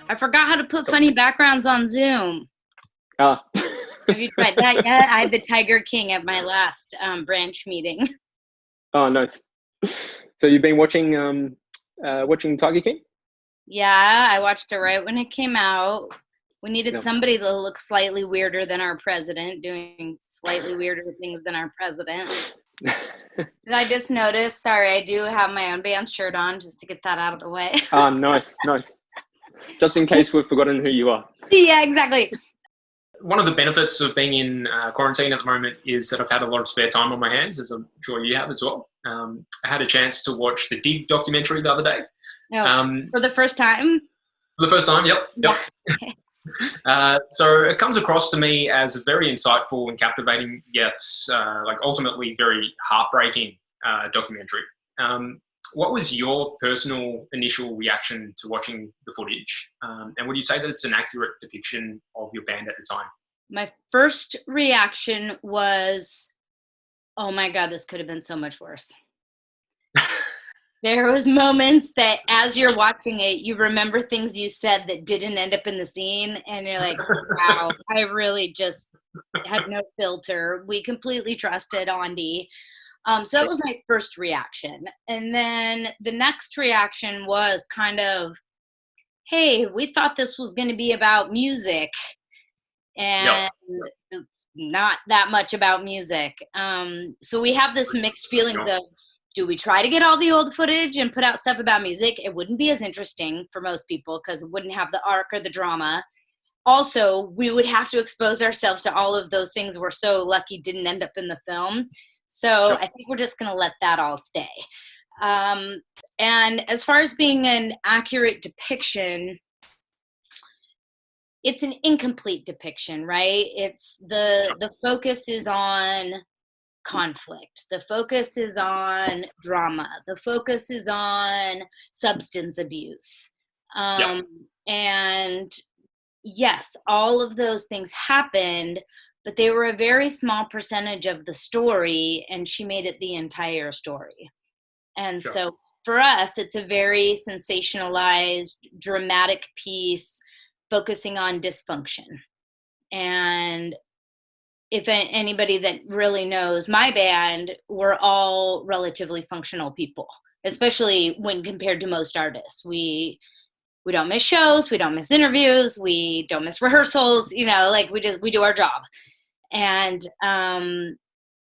I forgot how to put funny backgrounds on Zoom. Ah. Have you tried that yet? I had the Tiger King at my last branch meeting. Oh, nice. So you've been watching Tiger King? Yeah, I watched it right when it came out. We needed Yeah. somebody that looked slightly weirder than our president, doing slightly weirder things than our president. Did I just notice? Sorry, I do have my own band shirt on just to get that out of the way. Ah, nice. Just in case we've forgotten who you are. Yeah, exactly. One of the benefits of being in quarantine at the moment is that I've had a lot of spare time on my hands, as I'm sure you have as well. I had a chance to watch the Dig documentary the other day. For the first time? For the first time, yep. Yeah. So it comes across to me as a very insightful and captivating, yet ultimately very heartbreaking documentary. What was your personal initial reaction to watching the footage? And would you say that it's an accurate depiction of your band at the time? My first reaction was, oh my God, this could have been so much worse. There was moments that as you're watching it, you remember things you said that didn't end up in the scene. And you're like, wow, I really just had no filter. We completely trusted Andy. So that was my first reaction. And then the next reaction was kind of, hey, we thought this was going to be about music. And it's not that much about music. So we have this mixed feelings of, do we try to get all the old footage and put out stuff about music? It wouldn't be as interesting for most people because it wouldn't have the arc or the drama. Also, we would have to expose ourselves to all of those things we're so lucky didn't end up in the film. So I think we're just going to let that all stay. And as far as being an accurate depiction, it's an incomplete depiction, right? It's the focus is on conflict. The focus is on drama. The focus is on substance abuse. And yes, all of those things happened, but they were a very small percentage of the story, and she made it the entire story. And so for us, it's a very sensationalized, dramatic piece focusing on dysfunction. And if anybody that really knows my band, we're all relatively functional people, especially when compared to most artists. We don't miss shows, we don't miss interviews, we don't miss rehearsals, we do our job. And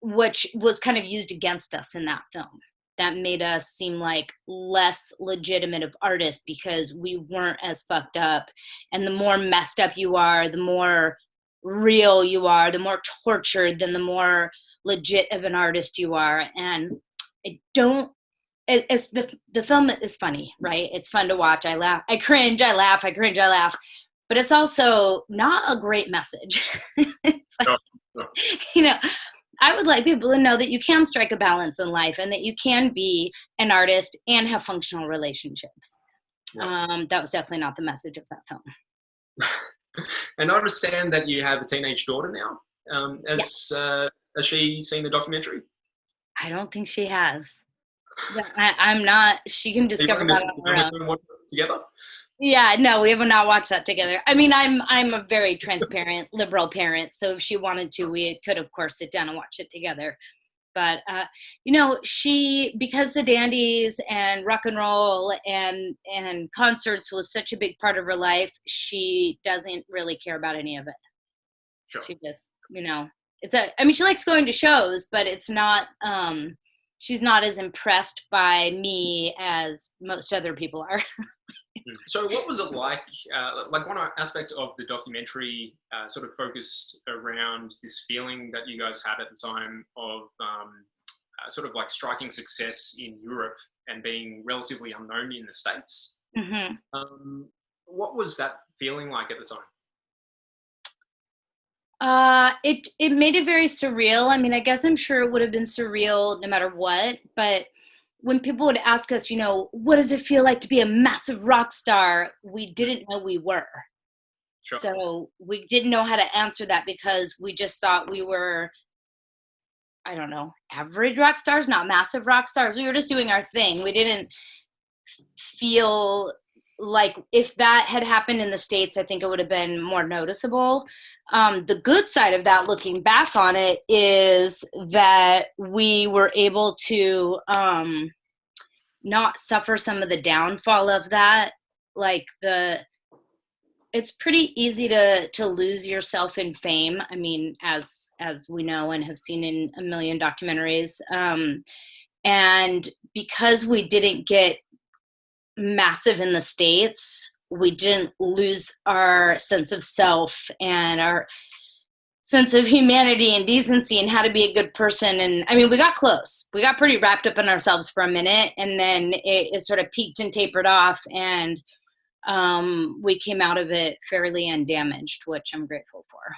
which was kind of used against us in that film. That made us seem like less legitimate of artists because we weren't as fucked up. And the more messed up you are, the more real you are, the more tortured, then the more legit of an artist you are. And it's the film is funny, right? It's fun to watch. I laugh, I cringe, I laugh, I cringe, I laugh. But it's also not a great message. It's like, I would like people to know that you can strike a balance in life and that you can be an artist and have functional relationships. That was definitely not the message of that film. And I understand that you have a teenage daughter now. Has she seen the documentary? I don't think she has. I'm not. She can discover that on her own. Watch it together? Yeah, no, we have not watched that together. I mean, I'm a very transparent liberal parent, so if she wanted to, we could, of course, sit down and watch it together. But she, because the dandies and rock and roll and concerts was such a big part of her life, she doesn't really care about any of it. Sure. She just, she likes going to shows, but it's not. She's not as impressed by me as most other people are. So what was it like one aspect of the documentary sort of focused around this feeling that you guys had at the time of sort of like striking success in Europe and being relatively unknown in the States. Mm-hmm. What was that feeling like at the time? It made it very surreal. I mean, I guess I'm sure it would have been surreal no matter what, but when people would ask us, what does it feel like to be a massive rock star? We didn't know we were. Sure. So we didn't know how to answer that because we just thought we were, I don't know, average rock stars, not massive rock stars. We were just doing our thing. We didn't feel like if that had happened in the States, I think it would have been more noticeable. The good side of that, looking back on it, is that we were able to not suffer some of the downfall of that. Like it's pretty easy to lose yourself in fame. I mean, as we know and have seen in a million documentaries. And because we didn't get massive in the States, we didn't lose our sense of self and our sense of humanity and decency and how to be a good person. And I mean, we got close. We got pretty wrapped up in ourselves for a minute, and then it sort of peaked and tapered off, and we came out of it fairly undamaged, which I'm grateful for.